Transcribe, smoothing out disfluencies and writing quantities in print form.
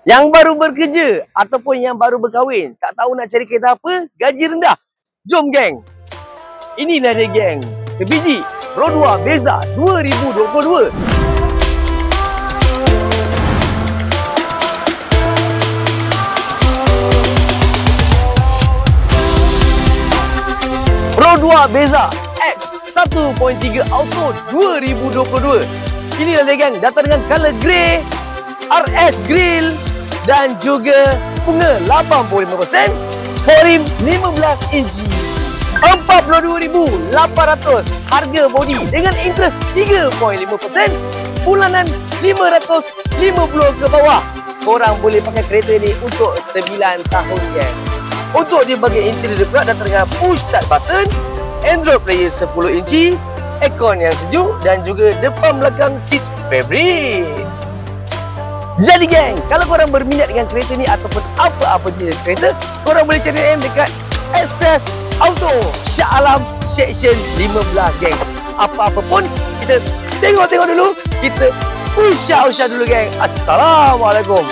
Yang baru bekerja ataupun yang baru berkahwin, tak tahu nak cari kereta apa, gaji rendah. Jom geng. Inilah dia geng. Sebiji Pro 2 Beza 2022. Pro 2 Beza X 1.3 Auto 2022. Inilah dia geng, datang dengan color grey, RS Grill dan juga bunga 85%, sporim 15 inci. 42,800 harga body dengan interest 3.5%, bulanan 550 ke bawah. Korang boleh pakai kereta ni untuk 9 tahun geng. Untuk dia bagi interior pula datang dengan push start button, Android player 10 inci, aircon yang sejuk dan juga depan belakang seat fabric. Jadi geng, kalau korang berminat dengan kereta ni ataupun apa-apa jenis kereta, korang boleh cari DM dekat Express Auto Shah Alam Section 15 geng. Apa-apa pun kita tengok-tengok dulu, kita usah dulu geng. Assalamualaikum.